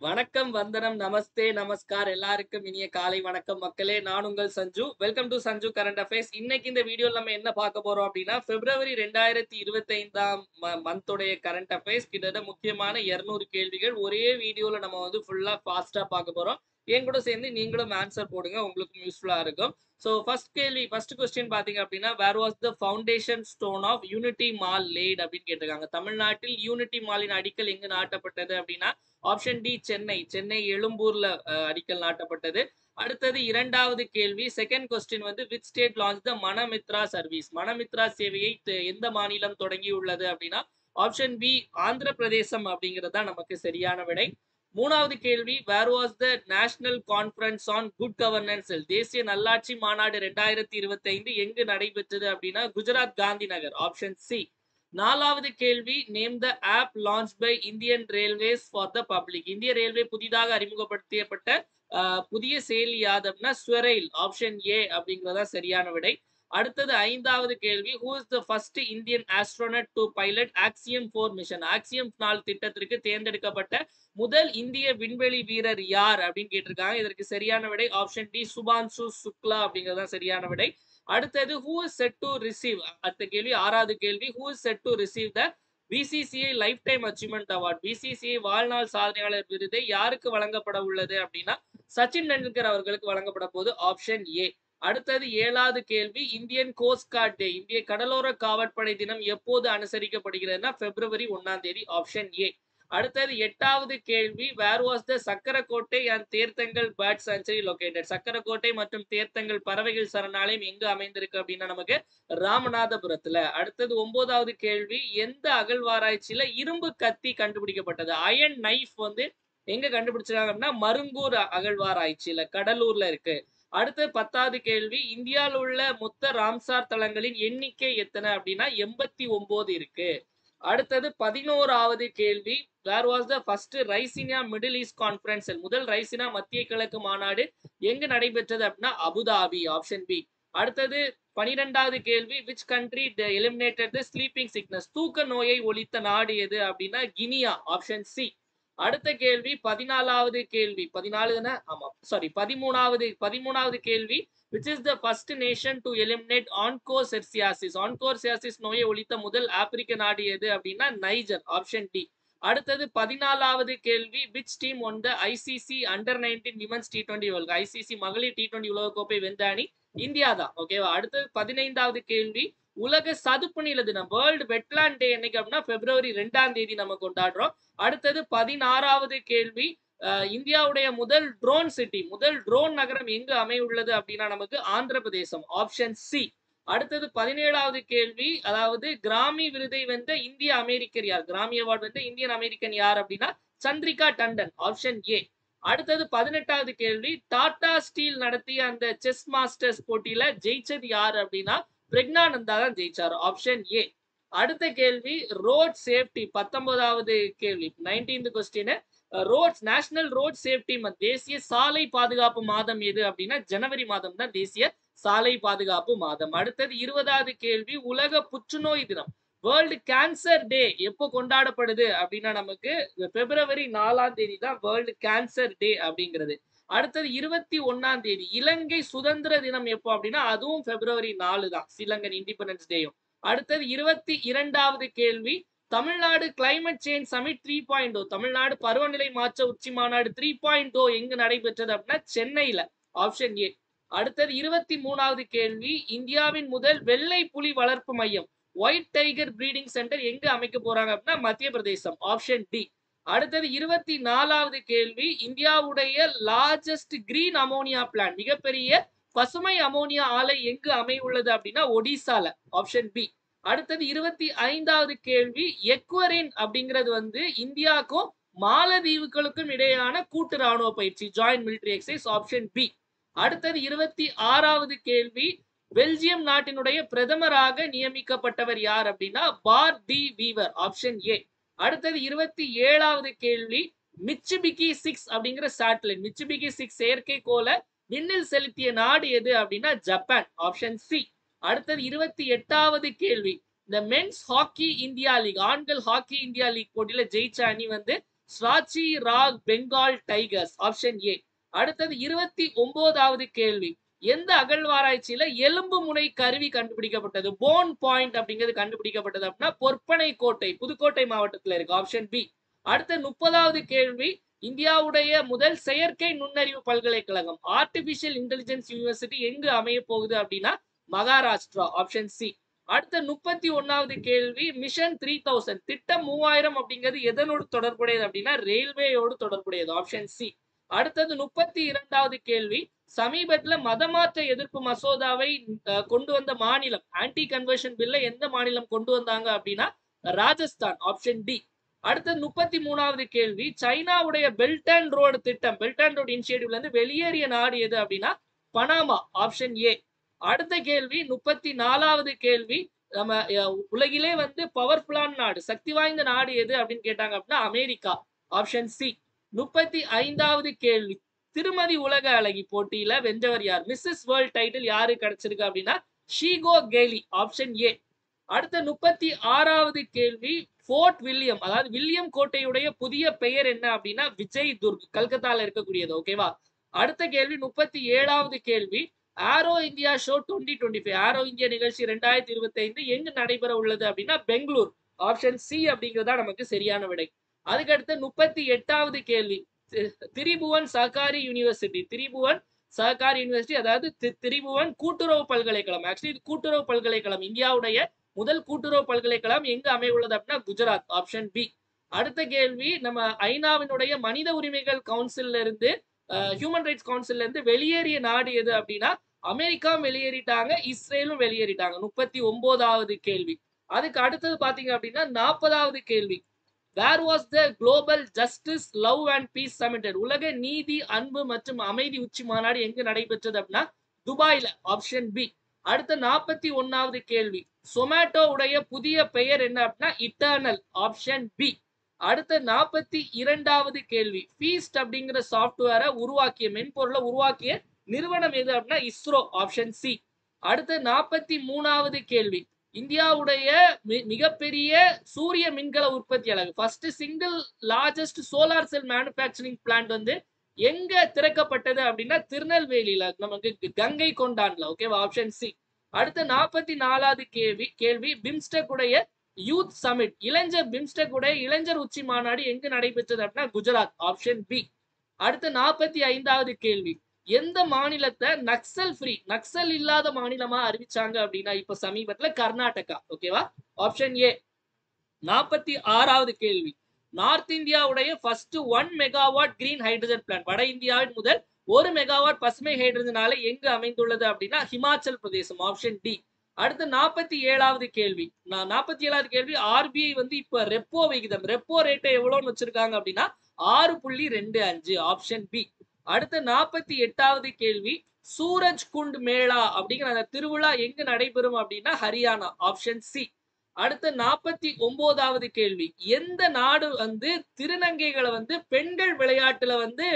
வணக்கம், வந்தனம், நமஸ்தே, நமஸ்கார். எல்லாருக்கும் இனிய காலை வணக்கம் மக்களே. நான் உங்கள் Sanju. Welcome to Sanju current affairs. இன்னைக்கு இந்த வீடியோல நம்ம என்ன பார்க்க போறோம் அப்படின்னா, பிப்ரவரி 2025ஆம் மந்தோடைய கரண்ட் அஃபேர்ஸ். கிட்டத்தட்ட முக்கியமான 200 கேள்விகள் ஒரே வீடியோல நம்ம வந்து ஃபுல்லா ஃபாஸ்டா பார்க்க போறோம். என் கூட சேர்ந்து நீங்களும் ஆன்சர் போடுங்க. உங்களுக்கும் யூஸ்ஃபுல்லா இருக்கும். ஸோ ஃபர்ஸ்ட் கொஸ்டின் பார்த்தீங்க அப்படின்னா, where was the foundation stone of Unity Mall laid அப்படின்னு கேட்டிருக்காங்க. தமிழ்நாட்டில் யூனிட்டி மாலின் அடிக்கல் எங்கு நாட்டப்பட்டது அப்படின்னா, ஆப்ஷன் டி சென்னை எழும்பூர்ல அடிக்கல் நாட்டப்பட்டது. அடுத்தது இரண்டாவது கேள்வி, செகண்ட் கொஸ்டின் வந்து which state launch the Manamitra service. Manamitra சேவையை எந்த மாநிலம் தொடங்கியுள்ளது அப்படின்னா, ஆப்ஷன் பி ஆந்திர பிரதேசம் அப்படிங்கிறது தான் நமக்கு சரியான விடை. மூணாவது கேள்வி, where was the national conference on good governance, தேசிய நல்லாட்சி மாநாடு 2025 எங்கு நடைபெற்றது அப்படின்னா, Gujarat Gandhinagar, option C. நாலாவது கேள்வி, name the app launch by Indian Railways for the public. இந்திய ரயில்வே புதிதாக அறிமுகப்படுத்தப்பட்ட புதிய செயலி யாதவ்னா ஸ்வரெயில், ஆப்ஷன் ஏ அப்படிங்கிறதா சரியான விடை. அடுத்தது ஐந்தாவது கேள்வி, who is the first Indian astronaut to pilot Axiom 4 mission. Axiom 4 திட்டத்திற்கு தேர்ந்தெடுக்கப்பட்ட முதல் இந்திய விண்வெளி வீரர் யார் அப்படின்னு கேட்டிருக்காங்க. இதற்கு சரியான விடை ஆப்ஷன் டி சுபான்சு சுக்லா அப்படிங்கிறதா சரியான விடை. அடுத்தது who is set to receive, அடுத்த கேள்வி ஆறாவது கேள்வி, who is set to receive the BCCI life time achievement award. BCCI வாழ்நாள் சாதனையாளர் விருதை யாருக்கு வழங்கப்பட உள்ளது அப்படின்னா, சச்சின் டெண்டுல்கர் அவர்களுக்கு வழங்கப்பட போது, ஆப்ஷன் ஏ. அடுத்தது ஏழாவது கேள்வி, இந்தியன் கோஸ்ட் கார்ட் டே, இந்திய கடலோர காவற்படை தினம் எப்போது அனுசரிக்கப்படுகிறதுனா பிப்ரவரி 1ஆம் தேதி, ஆப்ஷன் ஏ. அடுத்தது எட்டாவது கேள்வி, where was the Chakkarakottai and Therthangal bird sanctuary located. Chakkarakottai மற்றும் தேர்த்தங்கல் பறவைகள் சரணாலயம் எங்கு அமைந்திருக்கு அப்படின்னா நமக்கு ராமநாதபுரத்துல. அடுத்தது ஒன்பதாவது கேள்வி, எந்த அகழ்வாராய்ச்சியில இரும்பு கத்தி கண்டுபிடிக்கப்பட்டது. அயன் நைஃப் வந்து எங்க கண்டுபிடிச்சிருக்காங்கன்னா மருங்கூர் அகழ்வாராய்ச்சியில, கடலூர்ல இருக்கு. அடுத்து 10வது கேள்வி, இந்தியாவில் உள்ள மொத்த ராம்சார் தலங்களின் எண்ணிக்கை எத்தனை அப்படின்னா 89 இருக்கு. அடுத்தது 11வது கேள்வி, where was the first Raisina Middle East conference, முதல் ரைசினா மத்திய கிழக்கு மாநாடு எங்கு நடைபெற்றது அப்படின்னா அபுதாபி, ஆப்ஷன் பி. அடுத்தது 12வது கேள்வி, which country eliminated the sleeping sickness, தூக்க நோயை ஒழித்த நாடு எது அப்படின்னா கினியா, ஆப்ஷன் சி. அடுத்த கேள்வி 14வது கேள்வி, 14 ஆமா சாரி 13வது கேள்வி, which is the first nation to eliminate onchocerciasis. onchocerciasis நோயை ஒழித்த முதல் ஆப்பிரிக்க நாடு எது அப்படின்னா நைஜர், ஆப்ஷன் டி. அடுத்தது 14வது கேள்வி, which team won the ICC under 19 women's T20 world. ICC மகளிர் T20 உலகக்கோப்பை வென்ற அணி இந்தியா தான். ஓகேவா. அடுத்தது 15வது கேள்வி, உலக சதுப்பு நில தினம், வேர்ல்டு வெட்லாண்ட் டே என்னைக்கு அப்படின்னா பிப்ரவரி 2ஆம் தேதி நம்ம கொண்டாடுறோம். அடுத்தது 16வது கேள்வி, இந்தியாவுடைய முதல் ட்ரோன் சிட்டி, முதல் ட்ரோன் நகரம் எங்கு அமையுள்ளது அப்படின்னா நமக்கு ஆந்திர பிரதேசம், ஆப்ஷன் சி. அடுத்தது 17வது கேள்வி, அதாவது கிராமி விருதை வென்ற இந்திய அமெரிக்கர் யார், கிராமி அவார்டு வென்ற இந்தியன் அமெரிக்கன் யார் அப்படின்னா சந்திரிகா டண்டன், ஆப்ஷன் ஏ. அடுத்தது 18வது கேள்வி, டாடா ஸ்டீல் நடத்திய அந்த செஸ் மாஸ்டர்ஸ் போட்டியில ஜெயிச்சது யார் அப்படின்னா பிரக்னானந்தா தான் ஜெயிச்சார், ஆப்ஷன் ஏ. அடுத்த கேள்வி, ரோட் சேஃப்டி, 19வது கேள்வி 19th question, roads national road safety month, தேசிய சாலை பாதுகாப்பு மாதம் எது அப்படின்னா ஜனவரி மாதம் தான் தேசிய சாலை பாதுகாப்பு மாதம். அடுத்தது 20வது கேள்வி, உலக புற்றுநோய் தினம், வேர்ல்டு கேன்சர் டே எப்போ கொண்டாடப்படுது அப்படின்னா நமக்கு பிப்ரவரி 4ஆம் தேதி தான் வேர்ல்டு கேன்சர் டே அப்படிங்கிறது. அடுத்தது 21ஆம் தேதி இலங்கை சுதந்திர தினம் எப்போ அப்படின்னா அதுவும் பிப்ரவரி 4 தான், ஸ்ரீலங்கன் இண்டிபெண்டன்ஸ் டேயும். அடுத்தது 22வது கேள்வி, Tamil Nadu climate change summit 3.0, Tamil Nadu பருவநிலை மாற்ற உச்சி மாநாடு 3.0 எங்கு நடைபெற்றது அப்படின்னா சென்னையில, ஆப்ஷன் ஏ. அடுத்தது 23வது கேள்வி, இந்தியாவின் முதல் வெள்ளை புலி வளர்ப்பு மையம், ஒயிட் டைகர் பிரீடிங் சென்டர் எங்க அமைக்க போறாங்க அப்படின்னா மத்திய பிரதேசம், ஆப்ஷன் டி. அடுத்தது 24வது கேள்வி, இந்தியாவுடைய லார்ஜஸ்ட் கிரீன் அமோனியா பிளான்ட், மிகப்பெரிய பசுமை அமோனியா ஆலை எங்கு அமையுள்ளது அப்படின்னா ஒடிசால, ஆப்ஷன் பி. அடுத்தது 25வது கேள்வி, எக்வரின் அப்படிங்கிறது வந்து இந்தியாவுக்கும் மாலதீவுகளுக்கும் இடையான கூட்டு ராணுவ பயிற்சி, joint military exercise, option B. அடுத்தது 26வது கேள்வி, பெல்ஜியம் நாட்டினுடைய பிரதமராக நியமிக்கப்பட்டவர் யார் அப்படின்னா Bart De Wever, option A. அடுத்தது 27வது கேள்வி, மிட்சுபிகி 6 அப்படிங்கிற சேட்டலைட், மிட்சுபிகி 6 செயற்கைக்கோள விண்ணில் செலுத்திய நாடு எது அப்படின்னா ஜப்பான், ஆப்ஷன் சி. அடுத்தது 28வது கேள்வி, இந்த மென்ஸ் ஹாக்கி இந்தியா லீக், ஆண்கள் ஹாக்கி இந்தியா லீக் போட்டியில ஜெயிச்ச அணி வந்து Shrachi Rarh Bengal tigers option A. அடுத்தது 29வது கேள்வி. எந்த அகழ்வாராய்ச்சியில எலும்பு முனை கருவி கண்டுபிடிக்கப்பட்டது? போன் பாயிண்ட் அப்படிங்கிறது கண்டுபிடிக்கப்பட்டது அப்படின்னா பொற்பனை கோட்டை, புதுக்கோட்டை மாவட்டத்தில் இருக்கு. Option B. அடுத்த 30வது கேள்வி. இந்தியாவுடைய முதல் செயற்கை நுண்ணறிவு பல்கலைக்கழகம் ஆர்டிபிஷியல் இன்டெலிஜென்ஸ் யூனிவர்சிட்டி எங்கு அமைய போகுது அப்படின்னா மகாராஷ்டிரா. Option C. அடுத்த 31வது கேள்வி. மிஷன் 3000 திட்டம் 3000 அப்படிங்கிறது எதனோடு தொடர்புடையது அப்படின்னா ரயில்வேயோடு தொடர்புடையது. Option C. அடுத்தது 32வது கேள்வி. சமீபத்துல மதமாற்ற எதிர்ப்பு மசோதாவை கொண்டு வந்த மாநிலம், ஆன்டி கன்வர்ஷன் பில்ல எந்த மாநிலம் கொண்டு வந்தாங்க அப்படின்னா ராஜஸ்தான். Option D. அடுத்தது 33வது கேள்வி. சைனாவுடைய பெல்ட் அண்ட் ரோடு திட்டம், பெல்ட் அண்ட் ரோடு இனிஷியேட்டிவ்ல இருந்து வெளியேறிய நாடு எது அப்படின்னா பனாமா. Option A. அடுத்த கேள்வி 34வது கேள்வி. நம்ம உலகிலே வந்து பவர்ஃபுல்லான நாடு, சக்தி வாய்ந்த நாடு எது அப்படின்னு கேட்டாங்க அப்படின்னா அமெரிக்கா. Option C. 35வது கேள்வி. திருமதி உலக அழகி போட்டியில வென்றவர் யார்? மிஸ்ஸஸ் வேர்ல்ட் டைட்டில் யாரு கிடைச்சிருக்கு அப்படின்னா ஷீகோ கேலி. Option A. அடுத்த 36வது கேள்வி. போர்ட் வில்லியம், அதாவது வில்லியம் கோட்டையுடைய புதிய பெயர் என்ன அப்படின்னா விஜய் துர்க், கல்கத்தால இருக்கக்கூடியது. ஓகேவா? அடுத்த கேள்வி 37வது கேள்வி. ஆரோ இந்தியா ஷோ 2025, ஆரோ இந்தியா நிகழ்ச்சி 2025 எங்கு நடைபெற உள்ளது அப்படின்னா பெங்களூர். ஆப்ஷன் சி அப்படிங்கிறதா நமக்கு சரியான விடை. அதுக்கடுத்து 38வது கேள்வி. திரிபுவன் சஹகாரி யூனிவர்சிட்டி, திரிபுவன் சஹகாரி யூனிவர்சிட்டி அதாவது திரிபுவன் கூட்டுறவு பல்கலைக்கழகம், ஆக்சுவலி இது கூட்டுறவு பல்கலைக்கழகம், இந்தியாவுடைய முதல் கூட்டுறவு பல்கலைக்கழகம் எங்கு அமைவுள்ளது அப்படின்னா குஜராத். Option B. அடுத்த கேள்வி. நம்ம ஐநாவினுடைய மனித உரிமைகள் கவுன்சில்ல இருந்து, ஹியூமன் ரைட்ஸ் கவுன்சில்ல இருந்து வெளியேறிய நாடு எது அப்படின்னா அமெரிக்கா வெளியேறிட்டாங்க, இஸ்ரேலும் வெளியேறிட்டாங்க. 39வது கேள்வி. அதுக்கு அடுத்தது பாத்தீங்க அப்படின்னா 40வது கேள்வி. Where was the global justice love and peace summit, உலக நீதி அன்பு மற்றும் அமைதி உச்சி மாநாடு எங்கு நடைபெற்றது அப்படின்னா துபாயில. Option B. அடுத்த 41வது கேள்வி. சொமேட்டோ உடைய புதிய பெயர் என்ன அப்படின்னா இட்டர்னல். Option B. அடுத்த 42வது கேள்வி. ஃபீஸ்ட் அப்படிங்கிற சாஃப்ட்வேரை உருவாக்கிய, மென்பொருளை உருவாக்கிய நிறுவனம் எது அப்படின்னா இஸ்ரோ. Option C. அடுத்த 43வது கேள்வி. இந்தியாவுடைய மிகப்பெரிய சூரிய மின்கல உற்பத்தி அலகு, first single largest solar cell manufacturing plant வந்து எங்க திறக்கப்பட்டது அப்படின்னா திருநெல்வேலியில, நமக்கு கங்கை கொண்டான்ல. ஓகேவா? Option C. அடுத்த 44வது கேள்வி. பிம்ஸ்டெக் உடைய யூத் சமிட், இளைஞர் பிம்ஸ்டெக் உடைய இளைஞர் உச்சி மாநாடு எங்கு நடைபெற்றது அப்படின்னா குஜராத். Option B. அடுத்த 45வது கேள்வி. எந்த மாநிலத்தை நக்சல் ஃப்ரீ, நக்சல் இல்லாத மாநிலமா அறிவிச்சாங்க அப்படின்னா இப்ப சமீபத்துல கர்நாடகா. ஓகேவா? Option A. 46வது கேள்வி. நார்த் இந்தியாவுடைய first 1 megawatt green hydrogen plant, வட இந்தியாவின் முதல் 1 மெகாவாட் பசுமை ஹைட்ரஜன் ஆலை எங்கு அமைந்துள்ளது அப்படின்னா ஹிமாச்சல் பிரதேசம். Option D. அடுத்து 47வது கேள்வி. 47வது கேள்வி. ஆர்பிஐ வந்து இப்ப ரெப்போ விகிதம், ரெப்போ ரேட்டை எவ்வளவுன்னு வச்சிருக்காங்க அப்படின்னா 6.25. Option B. அடுத்த 48வது கேள்வி. சூரஜ் குண்ட் மேளா அப்படிங்கிற அந்த திருவிழா எங்கு நடைபெறும் அப்படின்னா ஹரியானா. Option C. அடுத்த 49வது கேள்வி. எந்த நாடு வந்து திருநங்கைகளை வந்து பெண்கள் விளையாட்டுல வந்து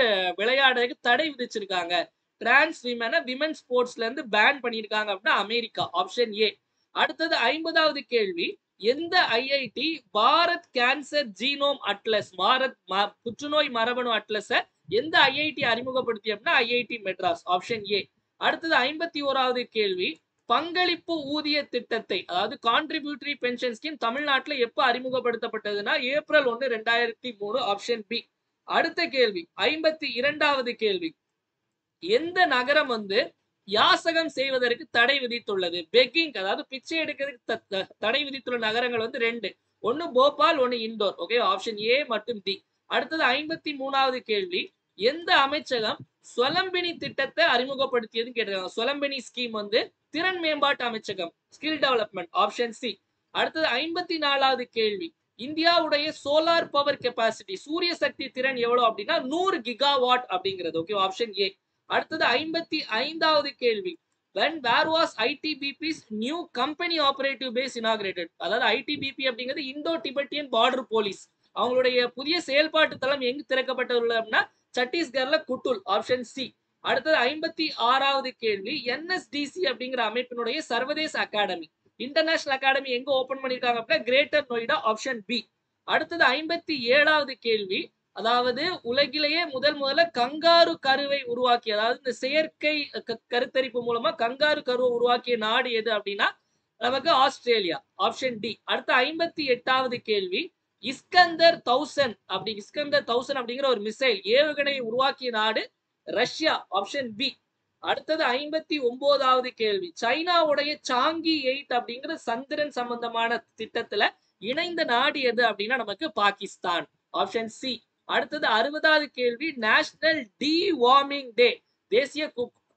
விளையாடுறதுக்கு தடை விதிச்சிருக்காங்க, டிரான்ஸ் விமனை விமன் ஸ்போர்ட்ஸ்ல இருந்து பேன் பண்ணிருக்காங்க அப்படின்னா அமெரிக்கா. Option A. அடுத்தது 50வது கேள்வி. எந்த IIT Bharat cancer genome atlas, Bharat புற்றுநோய் மரபணு அட்லஸ எந்த ஐஐடி அறிமுகப்படுத்தி அப்படின்னா ஐஐடி மெட்ராஸ். Option A. அடுத்தது 51வது கேள்வி. பங்களிப்பு ஊதிய திட்டத்தை, அதாவது கான்ட்ரிபியூட்டரி பென்ஷன் ஸ்கீம் தமிழ்நாட்டில் எப்ப அறிமுகப்படுத்தப்பட்டதுன்னா ஏப்ரல் 1, 2003. Option B. அடுத்த கேள்வி 52வது கேள்வி. எந்த நகரம் வந்து யாசகம் செய்வதற்கு தடை விதித்துள்ளது, பெக்கிங் அதாவது பிச்சை எடுக்கிறதுக்கு தடை விதித்துள்ள நகரங்கள் வந்து 2, ஒன்னு போபால், ஒன்னு இண்டோர். ஓகே? ஆப்ஷன் ஏ மற்றும் டி. அடுத்தது 53வது கேள்வி. எந்த அமைச்சகம் ஸ்வலம்பினி திட்டத்தை அறிமுகப்படுத்தியதுன்னு கேட்டிருக்காங்க. ஸ்வலம்பினி ஸ்கீம் வந்து திறன் மேம்பாட்டு அமைச்சகம், ஸ்கில் டெவலப்மெண்ட். Option C. அடுத்தது 54வது கேள்வி. இந்தியாவுடைய சோலார் பவர் கெப்பாசிட்டி, சூரிய சக்தி திறன் எவ்வளவு அப்படின்னா 100 கிகாவாட் அப்படிங்கிறது. ஓகே? Option A. அடுத்தது 55வது கேள்வி. when where was ITBP's new company operative base inaugurated, அதாவது ITBP அப்படிங்கிறது இந்தோ டிபெட்டியன் பார்டர் போலீஸ், அவங்களுடைய புதிய செயல்பாட்டு தளம் எங்கு திறக்கப்பட்டுள்ளது அப்படின்னா சத்தீஸ்கர்ல குட்டுல். Option C. அடுத்தது 56வது கேள்வி. NSDC அப்படிங்கிற அமைப்பினுடைய சர்வதேச அகாடமி, இன்டர்நேஷனல் அகாடமி எங்க ஓபன் பண்ணிருக்காங்க அப்படின்னா கிரேட்டர் நொய்டா. Option B. அடுத்தது 57வது கேள்வி. அதாவது உலகிலேயே முதல்ல கங்காரு கருவை உருவாக்கி, அதாவது இந்த செயற்கை கருத்தரிப்பு மூலமா கங்காரு கருவை உருவாக்கிய நாடு எது அப்படின்னா நமக்கு ஆஸ்திரேலியா. Option D. அடுத்த 58வது கேள்வி, இஸ்கந்தர் 1000 அப்படிங்கிற ஒரு மிசைல் ஏவுகணையை உருவாக்கிய நாடு ரஷ்யா. Option B. அடுத்தது 59வது கேள்வி, சைனாவுடைய சாங்கி 8 அப்படிங்கிற சந்திரன் சம்பந்தமான திட்டத்துல இணைந்த நாடு எது அப்படின்னா நமக்கு பாகிஸ்தான். Option C. அடுத்தது 60வது கேள்வி, நேஷனல் டி வார்மிங் டே, தேசிய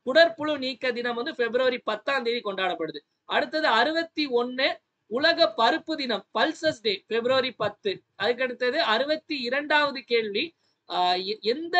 குடற்புழு நீக்க தினம் வந்து பிப்ரவரி 10ஆம் தேதி கொண்டாடப்படுது. அடுத்தது 61, உலக பருப்பு தினம் பல்சஸ் டே பிப்ரவரி 10. அதுக்கடுத்தது 62வது கேள்வி, எந்த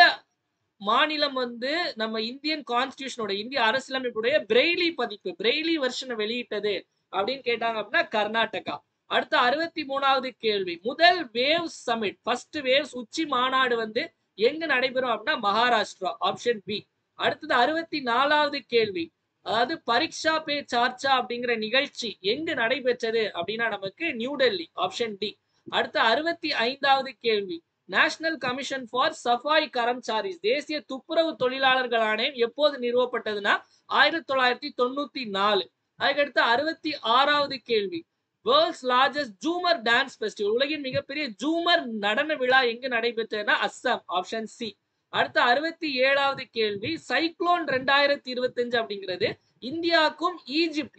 மாநிலம் வந்து நம்ம இந்தியன் கான்ஸ்டிடியூஷனோட இந்திய அரசியலமைப்புடைய பிரெய்லி பதிப்பு பிரெய்லி வெர்ஷனை வெளியிட்டது அப்படின்னு கேட்டாங்க அப்படின்னா கர்நாடகா. அடுத்த 63வது கேள்வி, முதல் வேவ்ஸ் சமிட் ஃபர்ஸ்ட் வேவ்ஸ் உச்சி மாநாடு வந்து எங்க நடைபெறும் அப்படின்னா மகாராஷ்டிரா. Option B. அடுத்தது 64வது கேள்வி, அதாவது பரீட்சா பே சர்ச்சா அப்படிங்கிற நிகழ்ச்சி எங்கு நடைபெற்றது அப்படின்னா நமக்கு நியூ டெல்லி. Option D. அடுத்த 65வது கேள்வி, நேஷனல் கமிஷன் ஃபார் சஃபாய் கரம்சாரிஸ், தேசிய துப்புரவு தொழிலாளர்கள் ஆணையம் எப்போது நிறுவப்பட்டதுன்னா 1994. அதுக்கடுத்து 66வது கேள்வி, வேர்ல்ட்ஸ் லார்ஜஸ்ட் ஜூமர் டான்ஸ் ஃபெஸ்டிவல், உலகின் மிகப்பெரிய ஜூமர் நடன விழா எங்கு நடைபெற்றதுன்னா அஸ்ஸாம். Option C. அடுத்த 67வது கேள்வி, சைக்ளோன் 2025 அப்படிங்கிறது இந்தியாவுக்கும்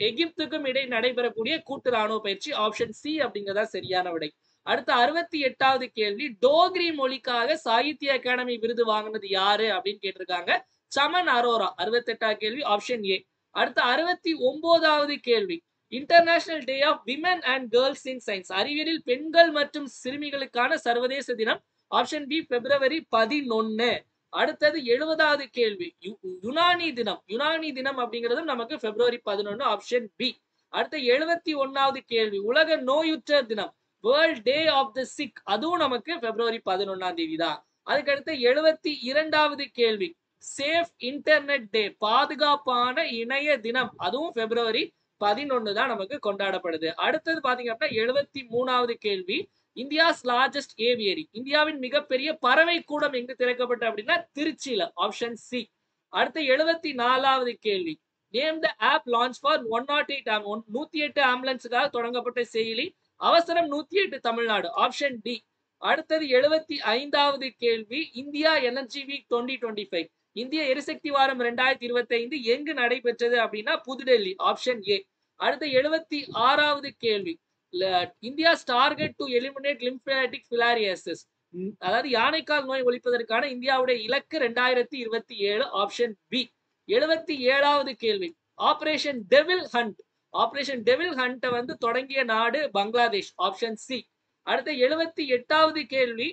எகிப்துக்கும் இடையே நடைபெறக்கூடிய கூட்டு ராணுவ பயிற்சி. ஆப்ஷன் சி அப்படிங்கிறதா சரியான விடை. அடுத்த 68வது கேள்வி, டோக்ரி மொழிக்காக சாகித்ய அகாடமி விருது வாங்கினது யாரு அப்படின்னு கேட்டிருக்காங்க, சமன் அரோரா. 68வது கேள்வி ஆப்ஷன் ஏ. அடுத்த 69வது கேள்வி, international day of women and girls in science, அறிவியலில் பெண்கள் மற்றும் சிறுமிகளுக்கான சர்வதேச தினம். ஆப்ஷன் பி பிப்ரவரி 11. அடுத்தது 70வது கேள்வி, யுனானி தினம் அப்படிங்கிறதும் நமக்கு பிப்ரவரி 11. Option B. அடுத்த 71வது கேள்வி, உலக நோயுற்றோர் தினம் world day of the sick, அதுவும் நமக்கு பிப்ரவரி 11ஆம் தேதி தான். அதுக்கடுத்து 72வது கேள்வி, சேஃப் இன்டர்நெட் டே, பாதுகாப்பான இணைய தினம், அதுவும் பிப்ரவரி 11 தான் நமக்கு கொண்டாடப்படுது. அடுத்தது பாத்தீங்க அப்படின்னா 73வது கேள்வி, இந்தியாஸ் லார்ஜஸ்ட் ஏவியரி, இந்தியாவின் மிகப்பெரிய பறவை கூடம் எங்கு திறக்கப்பட்ட அப்படின்னா திருச்சியில. Option C. அடுத்த 74வது கேள்வி, name the app launch for 108 ஆம்புலன்ஸுக்காக தொடங்கப்பட்ட செயலி அவசரம் 108 தமிழ்நாடு. Option D. அடுத்தது 75வது கேள்வி, இந்தியா எனர்ஜி வீக் 2025, இந்திய எரிசக்தி வாரம் 2025 எங்கு நடைபெற்றது அப்படின்னா புதுடெல்லி. Option A. அடுத்த 76வது கேள்வி, India target to eliminate lymphatic filariasis, அதாவது யானைக்கால் நோய் ஒழிப்பதற்கான இந்தியாவுடைய இலக்கு 2027. Option B. 77வது கேள்வி, ஆபரேஷன் டெவில் ஹண்ட் வந்து தொடங்கிய நாடு பங்களாதேஷ். Option C. அடுத்த 78வது கேள்வி,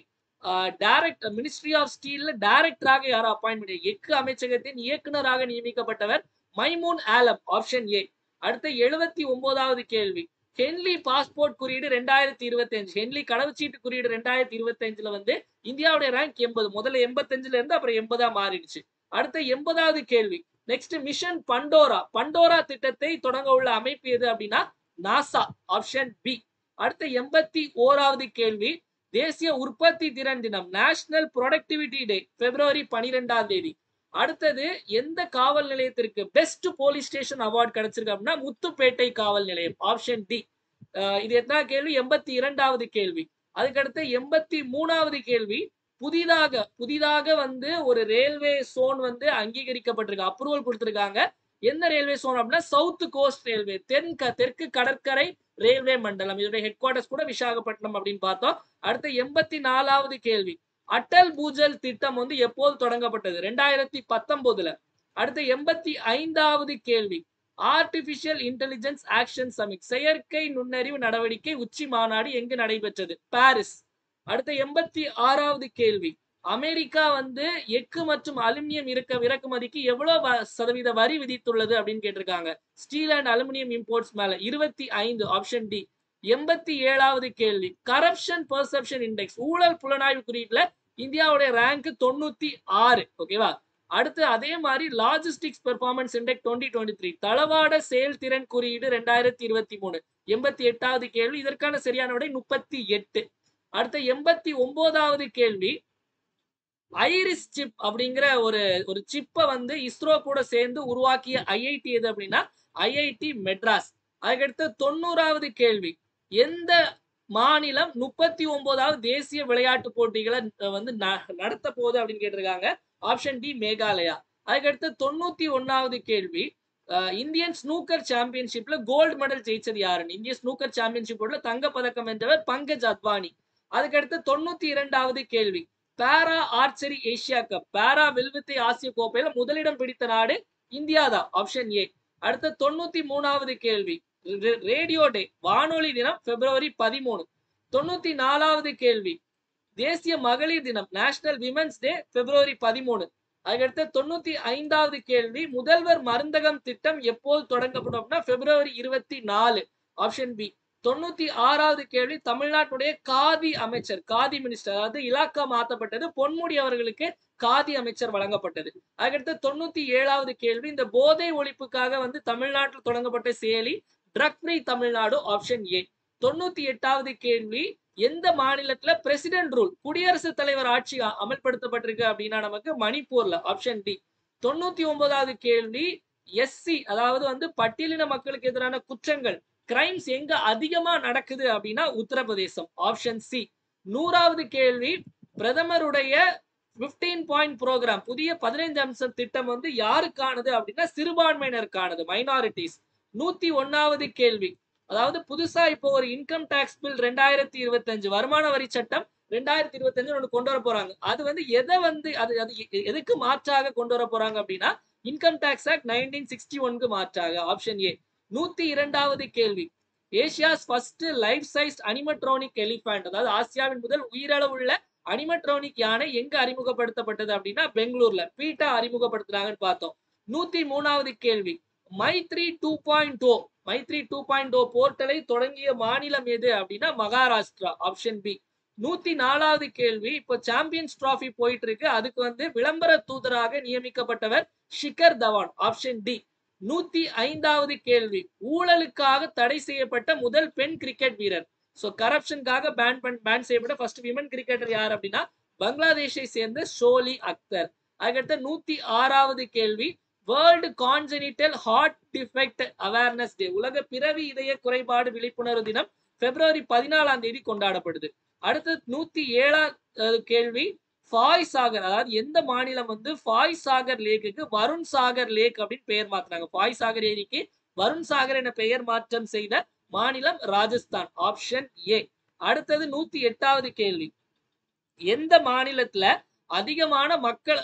மினிஸ்ட்ரி ஆஃப் ஸ்டீல்ல டைரக்டராக யார் அப்பாயின்மெண்ட், எஃகு அமைச்சகத்தின் இயக்குநராக நியமிக்கப்பட்டவர் மைமூன் ஆலம். Option A. அடுத்த 79வது கேள்வி, ஹென்லி பாஸ்போர்ட் குறியீடு 2025, ஹென்லி கடவுச்சீட்டு குறியீடு 2025ல வந்து இந்தியாவுடைய ரேங்க் 80, முதல்ல 85ல இருந்து அப்புறம் 80ஆ மாறிடுச்சு. அடுத்த 80வது கேள்வி, நெக்ஸ்ட் மிஷன் பண்டோரா திட்டத்தை தொடங்க உள்ள அமைப்பு எது அப்படின்னா நாசா. Option B. அடுத்த 81வது கேள்வி, தேசிய உற்பத்தி திறன் தினம் நேஷனல் ப்ரொடக்டிவிட்டி டே பிப்ரவரி 12ஆம் தேதி. அடுத்தது எந்த காவல் நிலையத்திற்கு பெஸ்ட் போலீஸ் ஸ்டேஷன் அவார்டு கிடைச்சிருக்கு அப்படின்னா முத்துப்பேட்டை காவல் நிலையம். Option D. இது எத்தனாவது கேள்வி? 82வது கேள்வி. அதுக்கடுத்து 83வது கேள்வி, புதிதாக வந்து ஒரு ரயில்வே சோன் வந்து அங்கீகரிக்கப்பட்டிருக்கு, அப்ரூவல் கொடுத்திருக்காங்க. எந்த ரயில்வே சோன் அப்படின்னா சவுத் கோஸ்ட் ரயில்வே, தெற்கு கடற்கரை ரயில்வே மண்டலம். இதோட ஹெட் குவார்டர்ஸ் கூட விசாகப்பட்டினம் அப்படின்னு பார்த்தோம். அடுத்த 84வது கேள்வி, அட்டல் பூஜல் திட்டம் வந்து எப்போது தொடங்கப்பட்டது? 2019ல. அடுத்த 85வது கேள்வி, ஆர்டிபிஷியல் இன்டெலிஜென்ஸ் ஆக்ஷன் சமிட், செயற்கை நுண்ணறிவு நடவடிக்கை உச்சி மாநாடு எங்கு நடைபெற்றது? பாரிஸ். அடுத்த 86வது கேள்வி, அமெரிக்கா வந்து எஃகு மற்றும் அலுமினியம் இறக்குமதிக்கு எவ்வளவு சதவீத வரி விதித்துள்ளது அப்படின்னு கேட்டிருக்காங்க. ஸ்டீல் அண்ட் அலுமினியம் இம்போர்ட்ஸ் மேல 25. Option D. 87வது கேள்வி, கரப்ஷன் பெர்செப்ஷன் இண்டெக்ஸ், ஊழல் புலனாய்வு குறியீட்டுல இந்தியாவுடைய ரேங்க் 96. ஓகேவா? அடுத்து அதே மாதிரி லாஜிஸ்டிக்ஸ் பெர்ஃபார்மன்ஸ் இண்டெக்ஸ் 2023, தளவாட செயல்திறன் குறியீடு 2023. 88வது கேள்வி, இதற்கான சரியான விடை 38. அடுத்த 89வது கேள்வி, ஐரிஸ் சிப் அப்படிங்கிற ஒரு ஒரு சிப்பை வந்து இஸ்ரோ கூட சேர்ந்து உருவாக்கிய ஐஐடி எது அப்படின்னா ஐஐடி மெட்ராஸ். அதுக்கடுத்து 90வது கேள்வி, எந்த மாநிலம் 39வது தேசிய விளையாட்டு போட்டிகளை வந்து நடத்த போகுது அப்படின்னு கேட்டிருக்காங்க. Option D Meghalaya. அதுக்கடுத்து 91வது கேள்வி, இந்தியன் ஸ்னூக்கர் சாம்பியன்ஷிப்ல கோல்டு மெடல் ஜெயிச்சது யாருன்னு. இந்திய ஸ்னூக்கர் சாம்பியன்ஷிப்போட தங்க பதக்கம் வென்றவர் பங்கஜ் அத்வானி. அதுக்கடுத்து 92வது கேள்வி, பாரா ஆர்ச்சரி ஏசியா கப், பாரா வில்வித்தை ஆசிய கோப்பையில முதலிடம் பிடித்த நாடு இந்தியா தான். Option A. அடுத்த 93வது கேள்வி, ரேடியோ டே வானொலி தினம் பிப்ரவரி 13. 94வது கேள்வி, தேசிய மகளிர் தினம் நேஷனல் விமென்ஸ் டே பிப்ரவரி 13. அதுக்கடுத்து 95வது கேள்வி, முதல்வர் மருந்தகம் திட்டம் எப்போது தொடங்கப்படும் அப்படின்னா பிப்ரவரி 24. Option B. 96வது கேள்வி, தமிழ்நாட்டுடைய காதி அமைச்சர், காதி மினிஸ்டர், அதாவது இலாக்கா மாத்தப்பட்டது, பொன்முடி அவர்களுக்கு காதி அமைச்சர் வழங்கப்பட்டது. அதுக்கடுத்து 97வது கேள்வி, இந்த போதை ஒழிப்புக்காக வந்து தமிழ்நாட்டில் தொடங்கப்பட்ட செயலி drug free Tamil Nadu. Option A. 98வது கேள்வி, எந்த மாநிலத்துல பிரசிடென்ட் ரூல் குடியரசுத் தலைவர் ஆட்சி அமல்படுத்தப்பட்டிருக்கு அப்படின்னா நமக்கு மணிப்பூர்ல. Option D. 99வது கேள்வி, எஸ்சி அதாவது வந்து பட்டியலின மக்களுக்கு எதிரான குற்றங்கள் கிரைம்ஸ் எங்க அதிகமா நடக்குது அப்படின்னா உத்தரப்பிரதேசம். Option C. 100வது கேள்வி, பிரதமருடைய 15 பாயிண்ட் ப்ரோக்ராம் புதிய 15 அம்சம் திட்டம் வந்து யாருக்கானது அப்படின்னா சிறுபான்மையினருக்கானது, மைனாரிட்டிஸ். 101வது கேள்வி, அதாவது புதுசா இப்போ ஒரு இன்கம் டாக்ஸ் பில் 2025 வருமான வரி சட்டம் 2025 ஒன்று கொண்டு வர போறாங்க. அது வந்து எதை வந்து அது அது எதுக்கு மாற்றாக கொண்டு வர போறாங்க அப்படின்னா இன்கம் டாக்ஸ் ஆக்ட் 1961க்கு மாற்றாக. Option A. 102வது கேள்வி, Asia's first life size animatronic elephant, அதாவது ஆசியாவின் முதல் உயிரளவுள்ள அனிமட்ரானிக் யானை எங்க அறிமுகப்படுத்தப்பட்டது அப்படின்னா பெங்களூர்ல பீட்டா அறிமுகப்படுத்துறாங்கன்னு பார்த்தோம். 103வது கேள்வி, மைத்ரி 2.0 மைத்ரி 2.0 போர்ட்டலை தொடங்கிய மாநிலம் எது அப்படின்னா மகாராஷ்டிரா. Option B. 104வது கேள்வி, இப்போ சாம்பியன்ஸ் டிராபி போயிட்டு இருக்கு, அதுக்கு வந்து விளம்பர தூதராக நியமிக்கப்பட்டவர் ஷிகர் தவான். Option D. 105வது கேள்வி, ஊழலுக்காக தடை செய்யப்பட்ட முதல் பெண் கிரிக்கெட் வீரர். சோ கரப்ஷனுக்காக பேன் செய்யப்பட்ட ஃபர்ஸ்ட் விமன் கிரிக்கெட்டர் யார் அப்படின்னா பங்களாதேஷை சேர்ந்த ஷோலி அக்தர். அதுக்கடுத்த 106வது கேள்வி, world congenital heart defect awareness day, உலக பிறவி இதய குறைபாடு விழிப்புணர்வு தினம் பிப்ரவரி 14 கொண்டாடப்படுது. அடுத்து 107வது கேள்வி, ஃபாய் சாகர், அதாவது எந்த மாநிலம் வந்து ஃபாய் சாகர் லேக்குக்கு வருண் சாகர் லேக் அப்படின்னு பெயர் மாத்தினாங்க. ஃபாய் சாகர் ஏரிக்கு வருண் சாகர் என பெயர் மாற்றம் செய்த மாநிலம் ராஜஸ்தான். Option A. அடுத்தது 108வது கேள்வி, எந்த மாநிலத்துல அதிகமான மக்கள்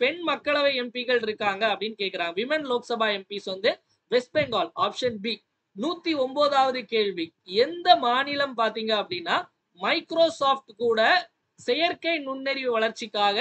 பெண் மக்களவை எம்பிகள் இருக்காங்க அப்படின்னு கேக்குறாங்க. விமன் லோக்சபா எம்பிஸ் வந்து வெஸ்ட் பெங்கால். Option B. 109வது கேள்வி, எந்த மாநிலம் பாத்தீங்க அப்படின்னா மைக்ரோசாப்ட் கூட செயற்கை நுண்ணறிவு வளர்ச்சிக்காக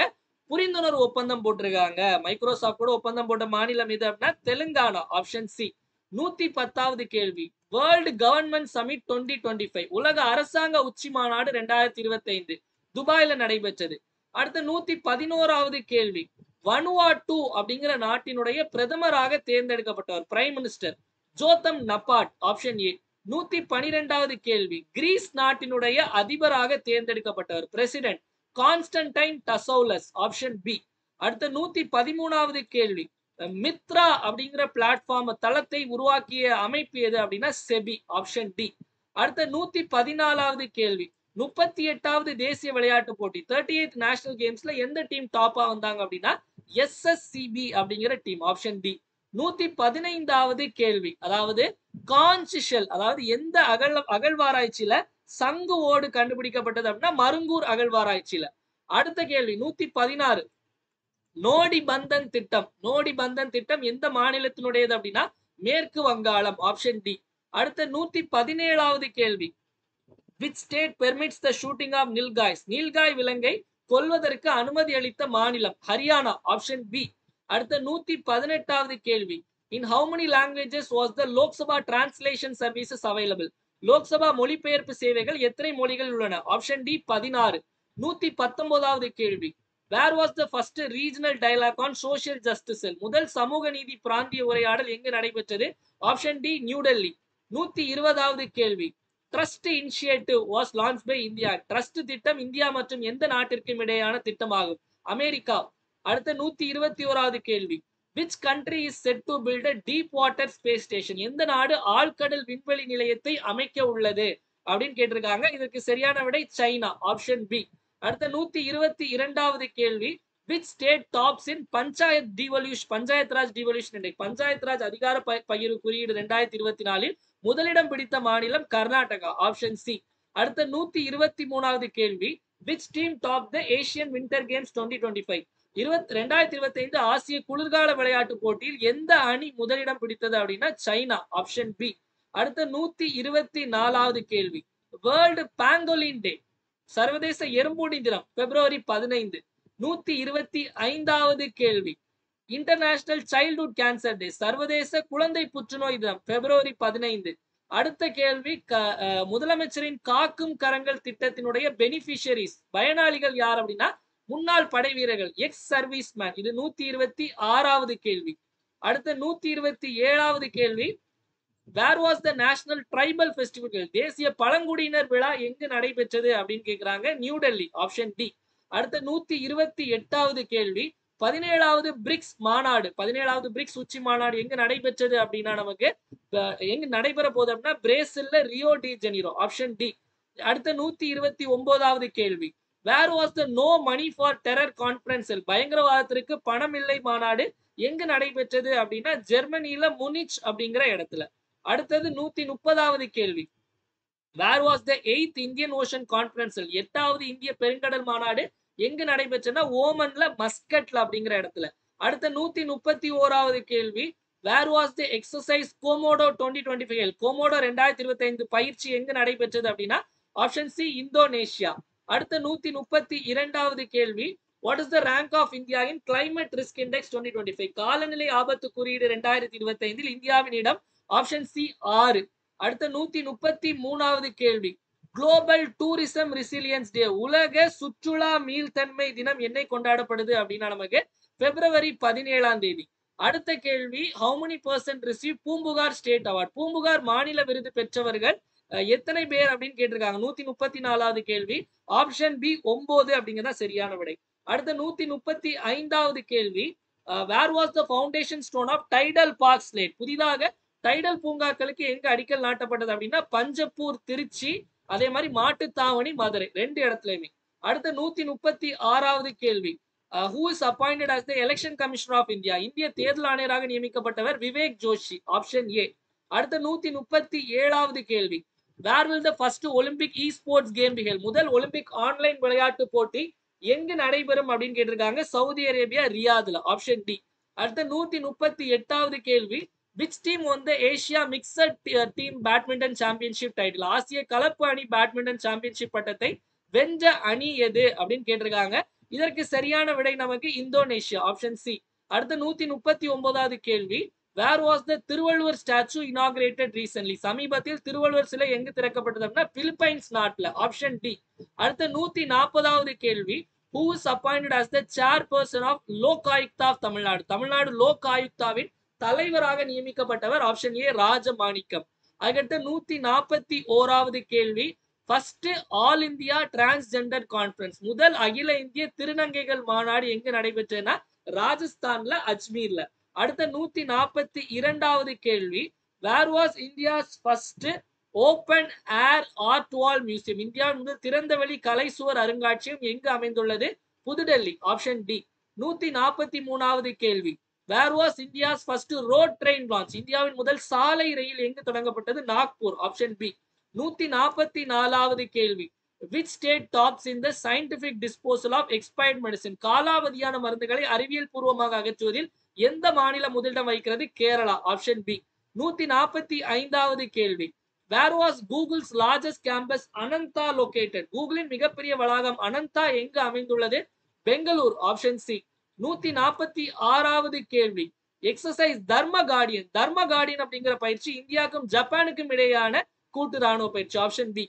புரிந்துணர்வு ஒப்பந்தம் போட்டிருக்காங்க. மைக்ரோசாப்ட் கூட ஒப்பந்தம் போட்ட மாநிலம் எது அப்படின்னா தெலுங்கானா. Option C. 110வது கேள்வி, வேர்ல்டு கவர்மெண்ட் சமிட் 2025, உலக அரசாங்க உச்சி மாநாடு 2025 துபாயில நடைபெற்றது. அடுத்த 111வது கேள்வி, வனுவாட்டு அப்படிங்கிற நாட்டினுடைய பிரதமராக தேர்ந்தெடுக்கப்பட்டவர் prime minister Jotham Napat. Option A. 112வது கேள்வி, கிரீஸ் நாட்டினுடைய அதிபராக தேர்ந்தெடுக்கப்பட்டவர் president Constantine Tasoulas. Option B. அடுத்த 113வது கேள்வி, மித்ரா அப்படிங்கிற பிளாட்ஃபார்ம் தளத்தை உருவாக்கிய அமைப்பு எது அப்படின்னா செபி. Option D. அடுத்த 114வது கேள்வி, 38வது தேசிய விளையாட்டு போட்டி 38th நேஷனல் கேம்ஸ்ல எந்த டீம் டாப்பா வந்தாங்க அப்படின்னா எஸ்எஸ்சிபி அப்படிங்கிற டீம். Option D. 115வது கேள்வி, அதாவது கான்சிஷல், அதாவது எந்த அகழ்வாராய்ச்சியில சங்கு ஓடு கண்டுபிடிக்கப்பட்டது அப்படின்னா மருங்கூர் அகழ்வாராய்ச்சியில. அடுத்த கேள்வி 116, நோடி பந்தன் திட்டம், நோடி பந்தன் திட்டம் எந்த மாநிலத்தினுடையது அப்படின்னா மேற்கு வங்காளம். Option D. அடுத்த 117வது கேள்வி, which state permits the shooting of nilgais, நீல்காய் விலங்கை கொல்வதற்கு அனுமதி அளித்த மாநிலம் ஹரியானா. Option B. அடுத்த 118வது கேள்வி, in how many languages was the Lok Sabha translation services available, Lok Sabha மொழிபெயர்ப்பு சேவைகள் எத்தனை மொழிகள் உள்ளன. Option D 16. 119வது கேள்வி, where was the first regional dialogue on social justice, முதல் சமூக நீதி பிராந்திய உரையாடல் எங்கு நடைபெற்றது. Option D New Delhi. 120வது கேள்வி, trust initiative was launch by India, trust திட்டம் இந்தியா மற்றும் எந்த நாட்டிற்கும் இடையான திட்டமாகும். அமெரிக்கா. அடுத்த 121வது கேள்வி. Which country is set to build a deep water space station? எந்த நாடு ஆழ்கடல் விண்வெளி நிலையத்தை அமைக்க உள்ளது அப்படின்னு கேட்டிருக்காங்க. இதற்கு சரியான விடை சைனா, ஆப்ஷன் பி. அடுத்த 122வது கேள்வி. Which state tops in panchayat Raj devolution index? Panchayat Raj அதிகார பகிர்வு குறியீடு 2024 முதலிடம் பிடித்த மாநிலம் கர்நாடகா, ஆப்ஷன் சி. அடுத்த 123வது கேள்வி. Which team topped the Asian Winter Games 2025? 2025 ஆசிய குளிர்கால விளையாட்டு போட்டியில் எந்த அணி முதலிடம் பிடித்தது அப்படின்னா சைனா, ஆப்ஷன் பி. அடுத்த 124வது கேள்வி. வேர்ல்டு பாங்கோலின் டே, சர்வதேச எறும்புடி தினம் பிப்ரவரி 15. 125வது கேள்வி. இன்டர்நேஷனல் சைல்ட்ஹுட் கேன்சர் டே, சர்வதேச குழந்தை புற்றுநோய் தினம் பிப்ரவரி 15. அடுத்த கேள்வி. முதலமைச்சரின் காக்கும் கரங்கள் திட்டத்தினுடைய பெனிஃபிஷியரிஸ், பயனாளிகள் யார் அப்படின்னா முன்னாள் படை வீரர்கள், எக்ஸ் சர்வீஸ் மேன். இது 126வது கேள்வி. அடுத்த 127வது கேள்வி. Where was the national tribal festival, தேசிய பழங்குடியினர் விழா எங்கு நடைபெற்றது அப்படின்னு கேட்கிறாங்க, நியூ டெல்லி, ஆப்ஷன் டி. அடுத்த 128வது கேள்வி. 17வது பிரிக்ஸ் மாநாடு, 17வது பிரிக்ஸ் உச்சி மாநாடு எங்க நடைபெற்றது அப்படின்னா நமக்கு எங்க நடைபெற போகுது அப்படின்னா பிரேசில்ல Rio de Janeiro, option D. அடுத்த 129வது கேள்வி. Where was the no money for terror conference, பயங்கரவாதத்திற்கு பணம் இல்லை மாநாடு எங்கு நடைபெற்றது அப்படின்னா ஜெர்மனியில முனிச் அப்படிங்கிற இடத்துல. அடுத்தது 130வது கேள்வி. Where was the 8th Indian ocean conference, 8வது இந்திய பெருங்கடல் மாநாடு எங்கு நடைபெற்றதுன்னா ஓமன்ல மஸ்கட்ல அப்படிங்கிற இடத்துல. அடுத்த 131வது கேள்வி. Where was the exercise Komodo 2025, Komodo 2025 பயிற்சி எங்கு நடைபெற்றது அப்படின்னா ஆப்ஷன் சி, இந்தோனேஷியா. அடுத்த 132வது கேள்வி. What is the rank of India in climate risk index 2025, காலநிலை ஆபத்து குறியீடு 2025 இந்தியாவின் இடம் ஆப்ஷன் சி 6. அடுத்த 133வது கேள்வி. குளோபல் டூரிசம் ரெசிலியன்ஸ் டே, உலக சுற்றுலா மீள்தன்மை தினம் என்னை கொண்டாடப்படுது அப்படின்னா நமக்கு பிப்ரவரி 17. அடுத்த கேள்வி. How many percent receive Poompuhar state award, Poompuhar மாநில விருது பெற்றவர்கள் எத்தனை பேர் அப்படின்னு கேட்டிருக்காங்க. 134வது கேள்வி, ஆப்ஷன் பி 9 அப்படிங்கிறதா சரியான விடை. அடுத்த 135வது கேள்வி. Where was the foundation stone of Tidel park laid, புதிதாக டைடல் பூங்காக்களுக்கு எங்க அடிக்கல் நாட்டப்பட்டது அப்படின்னா பஞ்சப்பூர் திருச்சி, அதே மாதிரி மாட்டுத்தாவணி மதுரை, 2 இடத்துலயுமே. அடுத்த 136வது கேள்வி. Who is appointed as the election commissioner of India, இந்திய தேர்தல் ஆணையராக நியமிக்கப்பட்டவர் விவேக் ஜோஷி, ஆப்ஷன் ஏ. அடுத்த 137வது கேள்வி. Where will the first Olympic esports game be held, முதல் ஒலிம்பிக் ஆன்லைன் விளையாட்டு போட்டி எங்கு நடைபெறும் அப்படின்னு கேட்டிருக்காங்க, சவுதி அரேபியா ரியாத்ல, ஆப்ஷன் டி. அடுத்த 138வது கேள்வி. Which team won the Asia Mixed Team Badminton Championship title, ஆசிய கலப்பு அணி பேட்மிண்டன் சாம்பியன்ஷிப் பட்டத்தை வென்ற அணி எது அப்படின்னு கேட்டிருக்காங்க. இதற்கு சரியான விடை நமக்கு இந்தோனேஷியா, ஆப்ஷன் சி. அடுத்த 139வது கேள்வி. Where was the Thiruvalluvar statue inaugurated recently, சமீபத்தில் திருவள்ளுவர் சிலை எங்கு திறக்கப்பட்டது அப்படின்னா பிலிப்பைன்ஸ் நாட்டுல, ஆப்ஷன் டி. அடுத்த 140வது கேள்வி. Who is appointed as the chairperson of Lok Ayukta of Tamil Nadu, Tamil Nadu லோக் ஆயுக்தாவின் தலைவராக நியமிக்கப்பட்டவர், ஆப்ஷன் ஏ ராஜமாணிக்கம். அதுக்கடுத்து 141வது கேள்வி. First all India transgender conference, முதல் அகில இந்திய திருநங்கைகள் மாநாடு எங்கு நடைபெற்றதுன்னா ராஜஸ்தான்ல அஜ்மீர்ல. அடுத்த 142வது கேள்வி. Where was India's first open air art wall museum, இந்தியாவின் முதல் திறந்தவெளி கலை சுவர் அருங்காட்சியகம் எங்கு அமைந்துள்ளது, புதுடெல்லி, ஆப்ஷன் டி. 143வது கேள்வி. Where was India's first road train launch, இந்தியாவின் முதல் சாலை ரயில் எங்கு தொடங்கப்பட்டது, நாக்பூர், ஆப்ஷன் பி. 144வது கேள்வி. Which state tops in the scientific disposal of expired medicine, காலாவதியான மருந்துகளை அறிவியல் பூர்வமாக அகற்றுவதில் எந்த மாநிலம் முதலிடம் வகிக்கிறது, கேரளா, ஆப்ஷன் பி. 145வது கேள்வி. Where was Google's largest campus Ananda located, கூகுளின் மிகப்பெரிய வளாகம் அனந்தா எங்கு அமைந்துள்ளது, பெங்களூர், ஆப்ஷன் சி. 146வது கேள்வி. எக்ஸசைஸ் தர்ம கார்டியன், தர்ம கார்டியன் அப்படிங்கிற பயிற்சி இந்தியாவுக்கும் ஜப்பானுக்கும் இடையான கூட்டு ராணுவ பயிற்சி, ஆப்ஷன் பி.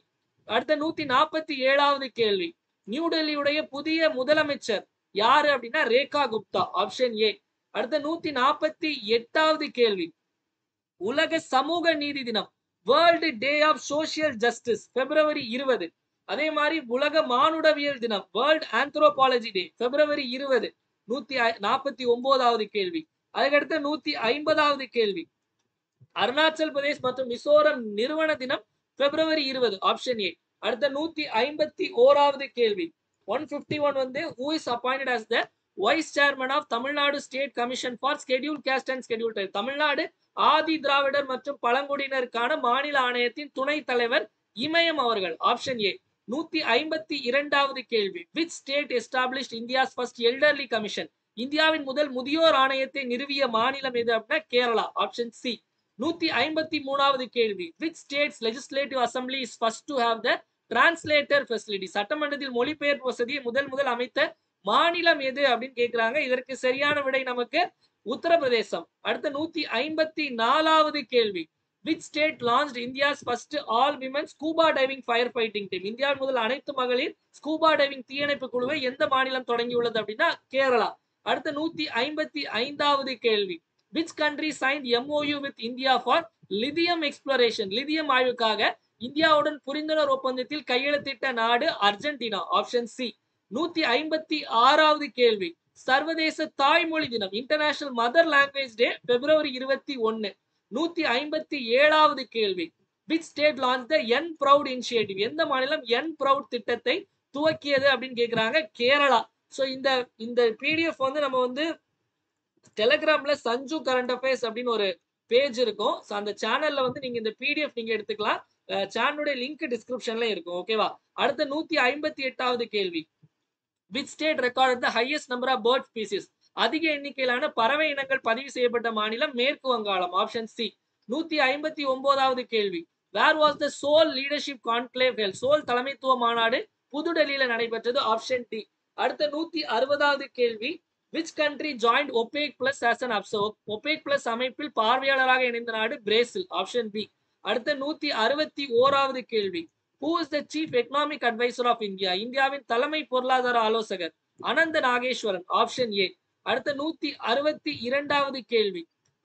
அடுத்த 147வது கேள்வி. நியூ டெல்லியுடைய புதிய முதலமைச்சர் யாரு அப்படின்னா ரேகா குப்தா, ஆப்ஷன் ஏ. அடுத்த 148வது கேள்வி. உலக சமூக நீதி தினம், world day of social justice பிப்ரவரி 20. அதே மாதிரி உலக மானுடவியல் தினம் வேர்ல்ட் ஆந்த்ரோபாலஜி டே February 20 149வது கேள்வி. அதுக்கடுத்து 150வது கேள்வி. அருணாச்சல் பிரதேஷ் மற்றும் மிசோரம் நிறுவன தினம் February 20 ஆப்ஷன் ஏ. அடுத்த 151வது கேள்வி. 151 வந்து who is appointed as the vice chairman of Tamil Nadu state commission for scheduled caste and scheduled tribe. Tamil Nadu Adi Dravidar மற்றும் பழங்குடியினருக்கான மாநில ஆணையத்தின் துணைத் தலைவர் இமயம் அவர்கள். Option A. 152வது கேள்வி. which state established India's first elderly commission? இந்தியாவின் முதல் முதியோர் ஆணையத்தை நிறுவிய மாநிலம் எது அப்படின்னா கேரளா. Option C. 153வது கேள்வி. which state's legislative assembly is first to have the translator facility? சட்டமன்றத்தில் மொழிபெயர்ப்பு வசதியை முதல் அமைத்த மாநிலம் எது அப்படின்னு கேட்கிறாங்க. இதற்கு சரியான விடை நமக்கு உத்தரப்பிரதேசம். அடுத்த 154வது கேள்வி. which state launched India's first all women scuba diving firefighting team? இந்தியாவின் முதல் அனைத்து மகளிர் ஸ்கூபா டைவிங் தீயணைப்பு குழுவை எந்த மாநிலம் தொடங்கியுள்ளது அப்படின்னா கேரளா. அடுத்த 155வது கேள்வி. which country signed MOU with India for lithium exploration? Lithium ஆய்வுக்காக இந்தியாவுடன் புரிந்துணர்வு ஒப்பந்தத்தில் கையெழுத்திட்ட நாடு அர்ஜென்டினா. Option C. 156வது கேள்வி. சர்வதேச தாய்மொழி தினம் international mother language day February 21. 157வது கேள்வி. which state launched the N Proud initiative? எந்த மாநிலம் N Proud திட்டத்தை துவக்கியது அப்படின்னு கேக்குறாங்க. கேரளா. சோ இந்த PDF வந்து நம்ம வந்து டெலிகிராம்ல சஞ்சு கரண்ட் அஃபேர்ஸ் அப்படின்னு ஒரு பேஜ் இருக்கும். அந்த சேனல்ல வந்து நீங்க இந்த PDF நீங்க எடுத்துக்கலாம். சேனலுடைய லிங்க் டிஸ்கிரிப்ஷன்ல இருக்கும். ஓகேவா? அடுத்த 158வது கேள்வி. which state recorded the highest number of bird species? அதிக எண்ணிக்கையிலான பறவை இனங்கள் பதிவு செய்யப்பட்ட மாநிலம் மேற்கு வங்காளம். Option C. 159வது கேள்வி. where was the Seoul leadership conclave held? Seoul தலைமைத்துவ மாநாடு புதுடெல்லியில நடைபெற்றது. Option D. அடுத்த 160வது கேள்வி. which country joined OPEC plus as an observer? OPEC plus அமைப்பில் பார்வையாளராக இணைந்த நாடு பிரேசில். Option B. அடுத்த 161வது கேள்வி. who is the chief economic advisor of India? இந்தியாவின் தலைமை பொருளாதார ஆலோசகர் அனந்த நாகேஸ்வரன். Option A. அடுத்த 162வது கேள்வி.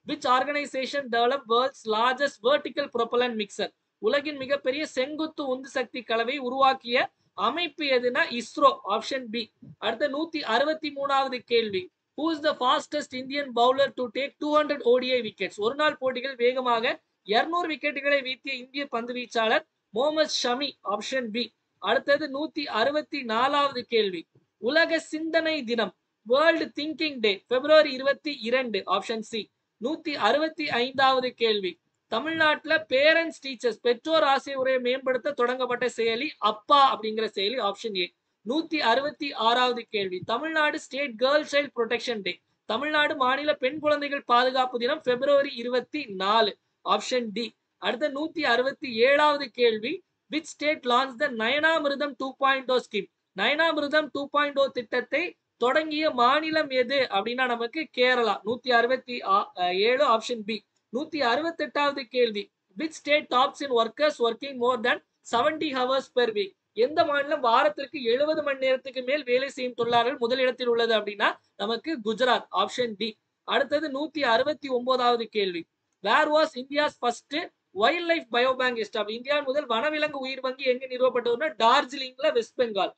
which organization developed world's largest vertical propellant mixer? உலகின் மிகப்பெரிய செங்குத்து உந்து சக்தி கலவை உருவாக்கிய அமைப்பு எதுனா இஸ்ரோ. Option B. அடுத்த 163வது கேள்வி. who is the fastest Indian bowler to take 200 ODI wickets? ஒரு நாள் போட்டிகள் வேகமாக 200 விக்கெட்டுகளை வீழ்த்திய இந்திய பந்து வீச்சாளர் முகமது ஷமி. Option B. அடுத்தது 164வது கேள்வி. உலக சிந்தனை தினம் world thinking day February 22. Option C. 165வது கேள்வி. தமிழ்நாட்டுல பேரண்ட்ஸ் டீச்சர்ஸ் பெற்றோர் ஆசிரியர் உரையை மேம்படுத்த தொடங்கப்பட்ட செயலி அப்பா அப்படிங்கிற செயலி. Option A. 166வது கேள்வி. Tamil Nadu state girl child protection day Tamil Nadu மாநில பெண் குழந்தைகள் பாதுகாப்பு தினம் February 24. Option D. அடுத்த 167வது கேள்வி. which state launched the Nayanamritham 2.0 scheme? Nayanamritham 2.0 திட்டத்தை தொடங்கிய மாநிலம் எது அப்படின்னா நமக்கு கேரளா. 167. Option B. 168வது கேள்வி. which state tops in workers working more than 70 hours per week? எந்த மாநிலம் வாரத்திற்கு 70 மணி நேரத்துக்கு மேல் வேலை செய்யும் தொழிலாளர்கள் முதலிடத்தில் உள்ளது அப்படின்னா நமக்கு குஜராத். Option D. அடுத்தது 169வது கேள்வி. where was India's first wildlife biobank established? இந்தியாவின் முதல் வனவிலங்கு உயிர் வங்கி எங்க நிறுவப்பட்டதுன்னா டார்ஜிலிங்ல வெஸ்ட் பெங்கால்.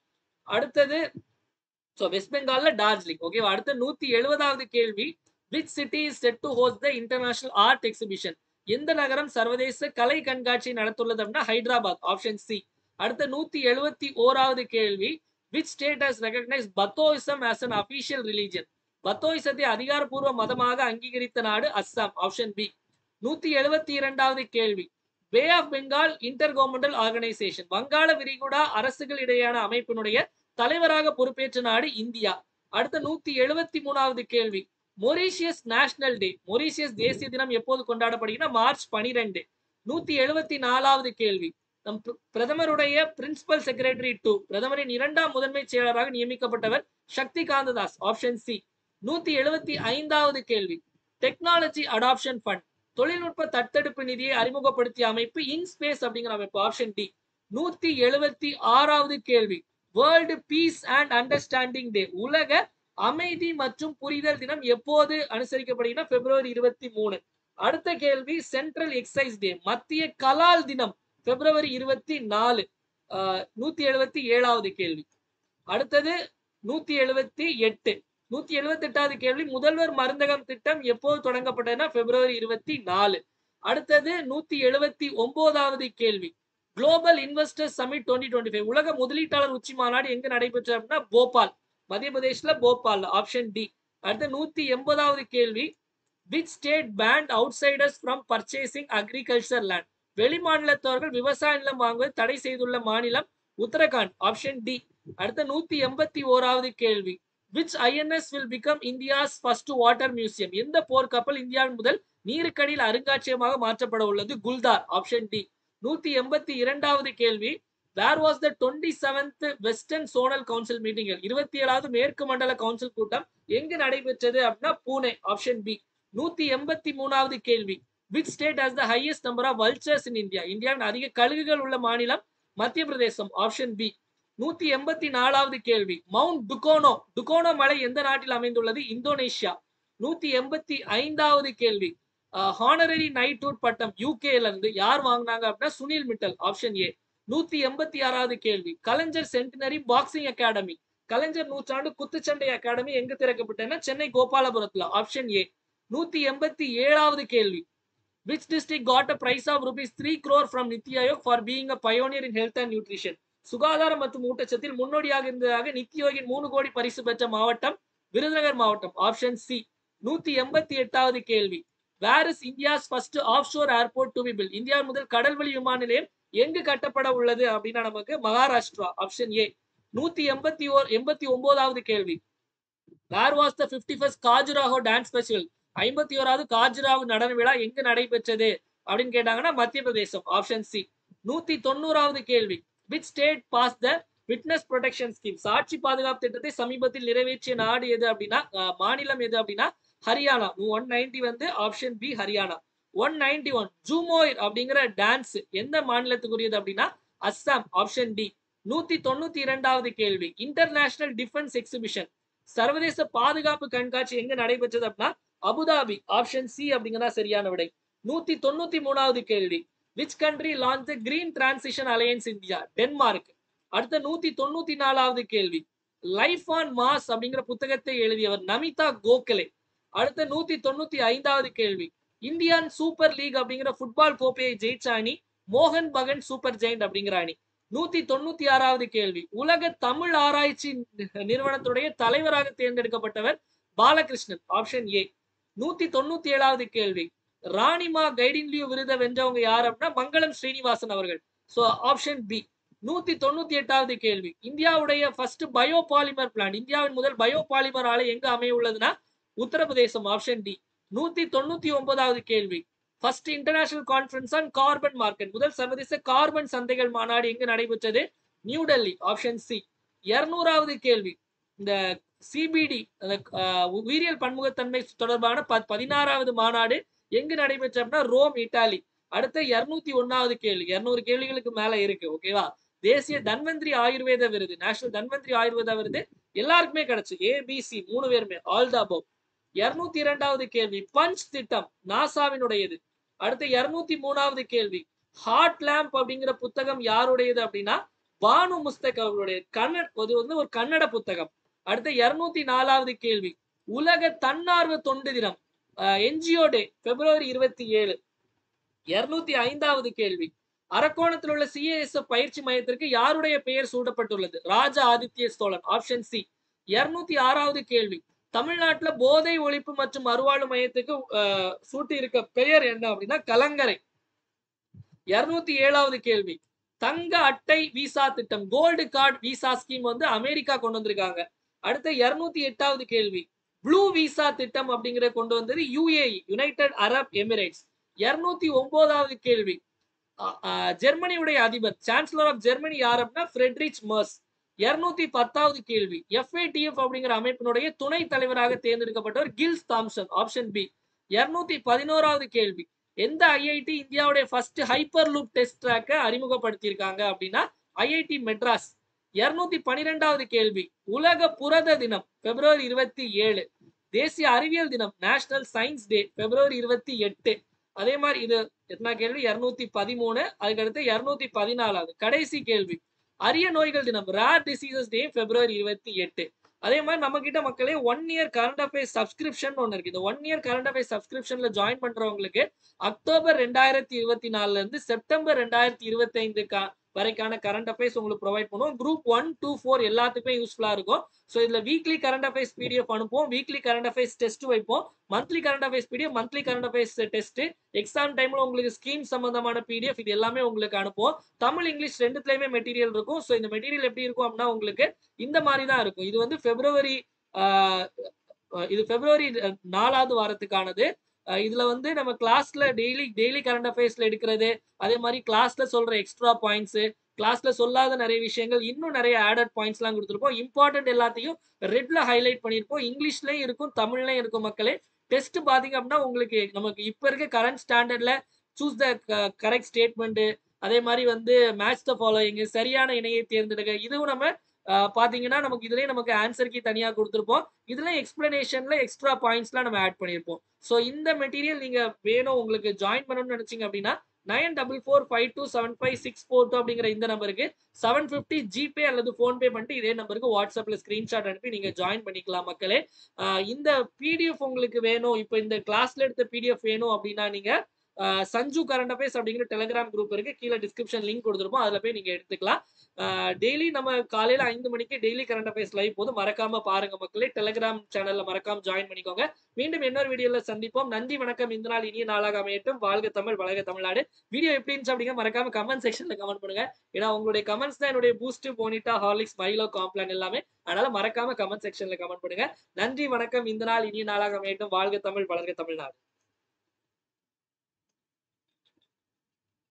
அடுத்தது வெஸ்ட் பெங்கால்ல டார்ஜிலிங். ஓகே. அடுத்த 170வது கேள்வி. which city is set to host the international art exhibition? எந்த நகரம் சர்வதேச கலை கண்காட்சி நடத்துள்ளது அப்படின்னா ஹைதராபாத். Option C. அடுத்த 171வது கேள்வி. which state has recognized Baathoism as an official religion? பத்தோயிசத்தை அதிகாரப்பூர்வ மதமாக அங்கீகரித்த நாடு அஸ்ஸாம். Option B. 172வது கேள்வி. Bay of Bengal intergovernmental organisation வங்காள விரிகுடா அரசுகள் இடையான அமைப்பினுடைய தலைவராக பொறுப்பேற்ற நாடு இந்தியா. அடுத்த 173வது கேள்வி. மொரீஷியஸ் நேஷனல் டே மொரீஷியஸ் தேசிய தினம் எப்போது கொண்டாடப்படுகிறது? மார்ச் 12. 174வது கேள்வி. நம் பிரதமருடைய பிரின்சிபல் செக்ரட்டரி டு பிரதமரின் 2ஆம் முதன்மை செயலராக நியமிக்கப்பட்டவர் சக்தி காந்ததாஸ். Option C. 175வது கேள்வி. டெக்னாலஜி அடாப்ஷன் ஃபண்ட் தொழில்நுட்ப தத்தெடுப்பு நிதியை அறிமுகப்படுத்திய அமைப்பு இன்ஸ்பேஸ் அப்படிங்கிற அமைப்பு. Option D. 176வது கேள்வி. World peace and understanding day உலக அமைதி மற்றும் புரிதல் தினம் எப்போது அனுசரிக்கப்படுகிறது? February 23. அடுத்த கேள்வி. சென்ட்ரல் எக்ஸைஸ் டே மத்திய கலால் தினம் February 24. 177வது கேள்வி. அடுத்தது 178. 178வது கேள்வி, முதல்வர் மருந்தகம் திட்டம் எப்போது தொடங்கப்பட்டதுன்னா பிப்ரவரி 24. அடுத்தது 179வது கேள்வி, குளோபல் இன்வெஸ்டர்ஸ் சமிட் 2025 உலக முதலீட்டாளர் உச்சி மாநாடு எங்க நடைபெற்றது அப்படின்னா போபால், மத்திய பிரதேஷ்ல போபால், ஆப்ஷன் டி. அடுத்து 180வது கேள்வி, which state banned outsiders from purchasing agriculture land? வெளி மாநிலத்தவர்கள் விவசாய நிலம் வாங்குவது தடை செய்துள்ள மாநிலம் உத்தரகாண்ட், ஆப்ஷன் டி. அடுத்த 181வது கேள்வி, which INS will become India's first water museum? எந்த போர்க்கப்பல் இந்தியாவின் முதல் நீருக்கடியில் அருங்காட்சியகமாக மாற்றப்பட உள்ளது? குல்தார், ஆப்ஷன் டி. 182வது கேள்வி, where was the 27th Western Zonal Council meeting? 27வது மேற்கு மண்டல கவுன்சில் கூட்டம் எங்கு நடைபெற்றது அப்படின்னா பூனே, ஆப்ஷன் பி. 183வது கேள்வி, which state has the highest number of vultures in India? இந்தியாவின் அதிக கழுகுகள் உள்ள மாநிலம் மத்திய பிரதேசம், ஆப்ஷன் பி. 184வது கேள்வி, மவுண்ட் டுகோனோ மலை எந்த நாட்டில் அமைந்துள்ளது? இந்தோனேஷியா. 185வது கேள்வி, ஹானரரி நைட்ஹுட் பட்டம் யூகேல இருந்து யார் வாங்கினாங்க அப்படின்னா சுனில் மிட்டல், ஆப்ஷன் ஏ. 186வது கேள்வி, கலைஞர் சென்டினரி பாக்ஸிங் அகாடமி, கலைஞர் நூற்றாண்டு குத்துச்சண்டை அகாடமி எங்க திறக்கப்பட்டதுன்னா சென்னை கோபாலபுரத்துல, ஆப்ஷன் ஏ. 187வது கேள்வி, which district got a prize of rupees 3 crore from Niti Aayog for being a pioneer in health and nutrition? சுகாதாரம் மற்றும் ஊட்டச்சத்தில் முன்னோடியாக இருந்ததாக நித்தி யோகின் 3 கோடி பரிசு பெற்ற மாவட்டம் விருதுநகர் மாவட்டம், ஆப்ஷன் சி. 188வது கேள்வி, where is India's first offshore airport to be built? இந்தியாவின் முதல் கடல்வழி விமான நிலையம் எங்கு கட்டப்பட உள்ளது அப்படின்னா நமக்கு மகாராஷ்டிரா, ஆப்ஷன் ஏ. 189வது கேள்வி, where was the 51st Khajuraho dance festival? 51வது காஜுராஹோ நடன விழா எங்கு நடைபெற்றது அப்படின்னு கேட்டாங்கன்னா மத்திய பிரதேசம், ஆப்ஷன் சி. 190வது கேள்வி, which state passed the witness protection scheme? சாட்சி பாதுகாப்பு திட்டத்தை சமீபத்தில் நிறைவேற்றிய நாடு எது அப்படின்னா மாநிலம் எது அப்படின்னா ஹரியானா. 190 வந்து ஆப்ஷன் பி ஹரியானா. 191 ஜூமோயிர் அப்படிங்கிற டான்ஸ் எந்த மாநிலத்துக்குரியது அப்படின்னா அஸ்ஸாம், ஆப்ஷன் டி. 192வது கேள்வி, இன்டர்நேஷனல் டிஃபென்ஸ் எக்ஸிபிஷன் சர்வதேச பாதுகாப்பு கண்காட்சி எங்க நடைபெற்றது அப்படின்னா அபுதாபி, ஆப்ஷன் சி அப்படிங்கிறதா சரியான விடை. 193வது கேள்வி, which country launched the green transition alliance India? Denmark. அடுத்த 194வது கேள்வி, லைஃப் ஆன் மாஸ் அப்படிங்கிற புத்தகத்தை எழுதியவர் நமிதா கோகலே. அடுத்த 195வது கேள்வி, இந்தியன் சூப்பர் லீக் அப்படிங்கிற ஃபுட்பால் கோப்பையை ஜெயிச்ச அணி மோகன் பகன் சூப்பர் ஜெயிண்ட் அப்படிங்கிற அணி. 196வது கேள்வி, உலக தமிழ் ஆராய்ச்சி நிறுவனத்துடைய தலைவராக தேர்ந்தெடுக்கப்பட்டவர் பாலகிருஷ்ணன், ஆப்ஷன் ஏ. 197வது கேள்வி, ராணிமா கைடின் லியூ விருதை வென்றவங்க யார் அப்படின்னா மங்களம் ஸ்ரீனிவாசன் அவர்கள், சோ ஆப்ஷன் பி. 198வது கேள்வி, இந்தியாவுடைய ஃபர்ஸ்ட் பயோபாலிமர் பிளான்ட், இந்தியாவின் முதல் பயோபாலிமர் ஆலை எங்க அமைய உள்ளதுன்னா உத்தரப்பிரதேசம், ஆப்ஷன் டி. 199வது கேள்வி, first international conference on carbon market, முதல் சர்வதேச கார்பன் சந்தைகள் மாநாடு எங்கு நடைபெற்றது? New Delhi, option C. 200வது கேள்வி, இந்த சிபிடி உயிரியல் பன்முகத்தன்மை தொடர்பான 16வது மாநாடு எங்கு நடைபெற்ற அப்படின்னா ரோம், இட்டாலி. அடுத்த 201வது கேள்வி, 200 கேள்விகளுக்கு மேல இருக்கு, ஓகேவா? தேசிய தன்வந்திரி ஆயுர்வேத விருது, நேஷனல் தன்வந்திரி ஆயுர்வேத விருது எல்லாருக்குமே கிடைச்சு, ஏபிசி 3 பேருமே, ஆல் த அபவ். 202வது கேள்வி, பஞ்ச் திட்டம் நாசாவினுடையது. அடுத்த 203வது கேள்வி, ஹார்ட் லேம்ப் அப்படிங்கிற புத்தகம் யாருடையது அப்படின்னா பானு முஸ்தக் அவர்களுடைய, ஒரு கன்னட புத்தகம். அடுத்த 204வது கேள்வி, உலக தன்னார்வ தொண்டு தினம் என்ஜிஓ டே பிப்ரவரி 27. 205வது கேள்வி, அரக்கோணத்தில் உள்ள சிஏஎஸ்எஃப் பயிற்சி மையத்திற்கு யாருடைய பெயர் சூட்டப்பட்டுள்ளது? ராஜா ஆதித்ய சோழன், ஆப்ஷன் சி. 206வது கேள்வி, தமிழ்நாட்டுல போதை ஒழிப்பு மற்றும் மறுவாழ்வு மையத்துக்கு சூட்டி இருக்க பெயர் என்ன அப்படின்னா கலங்கரை. 207வது கேள்வி, தங்க அட்டை விசா திட்டம், கோல்டு கார்டு விசா ஸ்கீம் வந்து அமெரிக்கா கொண்டு வந்திருக்காங்க. அடுத்த 208வது கேள்வி, ப்ளூ விசா திட்டம் அப்படிங்கிற கொண்டு வந்தது யுஏஇ, யுனைடெட் அரப் எமிரேட்ஸ். 209வது கேள்வி, ஜெர்மனியுடைய அதிபர் சான்சலர் ஆஃப் ஜெர்மனி யார் அப்படின்னா ஃப்ரெட்ரிச் மர்ஸ். 210வது கேள்வி, எஃப்ஏடிஎஃப் அப்படிங்கிற அமைப்பினுடைய துணை தலைவராக தேர்ந்தெடுக்கப்பட்டவர் கில்ஸ் தாம்சன், ஆப்ஷன் பி. 211வது கேள்வி, எந்த ஐஐடி இந்தியாவுடைய ஃபர்ஸ்ட் ஹைப்பர் லூப் டெஸ்ட் ட்ராக்கை அறிமுகப்படுத்தியிருக்காங்க அப்படின்னா ஐஐடி மெட்ராஸ். 212வது கேள்வி, உலக புரத தினம் பிப்ரவரி 27. தேசிய அறிவியல் தினம் நேஷனல் சயின்ஸ் டே பிப்ரவரி 28. அதே மாதிரி இது எத்தனை கேள்வி? 213. அதுக்கடுத்து 214வது கடைசி கேள்வி, அரிய நோய்கள் தினம் ரேர் டிசீசஸ் டே February 28. அதே மாதிரி நம்ம கிட்ட மக்களே 1 இயர் கரண்ட் அஃபேர்ஸ் சப்ஸ்கிரிப்ஷன் ஒன்னு இருக்கு. இந்த 1 இயர் கரண்ட் அஃபேர்ஸ் சப்ஸ்கிரிப்ஷன்ல ஜாயின் பண்றவங்களுக்கு அக்டோபர் 2024 இருந்து செப்டம்பர் 2025 வரைக்கான கரண்ட் அஃபேர்ஸ் உங்களுக்கு ப்ரொவைட் பண்ணுவோம். குரூப் 1, 2, 4 எல்லாத்துக்குமே யூஸ்ஃபுல்லா இருக்கும். ஸோ இதுல வீக்லி கரண்ட் அஃபேர்ஸ் பிடிஎஃப் அனுப்புவோம், வீக்லி கரண்ட் அஃபேர்ஸ் டெஸ்ட் வைப்போம், monthly current affairs PDF, monthly current affairs test, exam டைம்ல உங்களுக்கு ஸ்கீம் சம்பந்தமான பிடிஎஃப் இது எல்லாமே உங்களுக்கு அனுப்புவோம். தமிழ் இங்கிலீஷ் ரெண்டுத்துலயுமே மெட்டீரியல் இருக்கும். ஸோ இந்த மெட்டீரியல் எப்படி இருக்கும் அப்படின்னா உங்களுக்கு இந்த மாதிரி தான் இருக்கும். இது வந்து பிப்ரவரி 4வது வாரத்துக்கானது. இதுல வந்து நம்ம கிளாஸ்ல டெய்லி கரண்ட் அஃபேர்ஸ்ல எடுக்கிறது, அதே மாதிரி கிளாஸ்ல சொல்ற எக்ஸ்ட்ரா பாயிண்ட்ஸ், கிளாஸ்ல சொல்லாத நிறைய விஷயங்கள், இன்னும் நிறைய ஆடட் பாயிண்ட்ஸ் எல்லாம் கொடுத்துருப்போம். இம்பார்ட்டன்ட் எல்லாத்தையும் ரெட்ல ஹைலைட் பண்ணிருப்போம். இங்கிலீஷ்லயும் இருக்கும், தமிழ்லயும் இருக்கும் மக்களே. டெஸ்ட் பாத்தீங்க அப்படின்னா உங்களுக்கு நமக்கு இப்ப இருக்க கரண்ட் ஸ்டாண்டர்ட்ல சூஸ் த கரெக்ட் ஸ்டேட்மெண்ட், அதே மாதிரி வந்து மேட்ச் த ஃபாலோயிங், சரியான இணையை தேர்ந்தெடுக்க, இதுவும் நம்ம பாத்தீங்கன்னா நமக்கு இதுலயே நமக்கு ஆன்சர் கீ தனியா கொடுத்துருப்போம். இதுல எக்ஸ்பிளனேஷன்ல எக்ஸ்ட்ரா பாயிண்ட்ஸ்லாம் நம்ம ஆட் பண்ணிருப்போம். ஸோ இந்த மெட்டீரியல் நீங்க வேணும் உங்களுக்கு ஜாயின் பண்ணணும்னு நினைச்சீங்க அப்படின்னா 9445275642 அப்படிங்கிற இந்த நம்பருக்கு 750 ஜிபே அல்லது போன்பே பண்ணிட்டு இதே நம்பருக்கு வாட்ஸ்அப்ல ஸ்கிரீன்ஷாட் அனுப்பி நீங்க ஜாயின் பண்ணிக்கலாம் மக்களே. இந்த பிடிஎஃப் உங்களுக்கு வேணும், இப்போ இந்த கிளாஸ்ல எடுத்த பிடிஎஃப் வேணும் அப்படின்னா நீங்க சஞ்சு கரண்ட் அஃபேர்ஸ் அப்படிங்கிற டெலிகிராம் குரூப் இருக்கு, கீழே டிஸ்கிரிப்ஷன் லிங்க் கொடுத்துருப்போம், அதுல போய் நீங்க எடுத்துக்கலாம். டெய்லி நம்ம காலையில 5 மணிக்கு டெய்லி கரண்ட் அஃபேர்ஸ் லைவ் போது மறக்காம பாருங்க மக்களே. டெலிகிராம் சேனல்ல மறக்காம ஜாயின் பண்ணிக்கோங்க. மீண்டும் இன்னொரு வீடியோல சந்திப்போம். நன்றி, வணக்கம். இந்த நாள் இனிய நாளாக அமையட்டும். வாழ்க தமிழ், வளர்க தமிழ்நாடு. வீடியோ எப்படி இருந்துச்சு அப்படிங்க மறக்காம கமெண்ட் செக்ஷன்ல கமெண்ட் பண்ணுங்க. ஏன்னா உங்களுடைய கமெண்ட்ஸ் தான் என்னுடைய பூஸ்ட், போனிட்டா, ஹார்லிக்ஸ், மைலோ, காம்ப்ளான் எல்லாமே. அதனால மறக்காம கமெண்ட் செக்ஷன்ல கமெண்ட் பண்ணுங்க. நன்றி, வணக்கம். இந்த நாள் இனிய நாளாக அமையட்டும். வாழ்க தமிழ், வளர்க தமிழ்நாடு.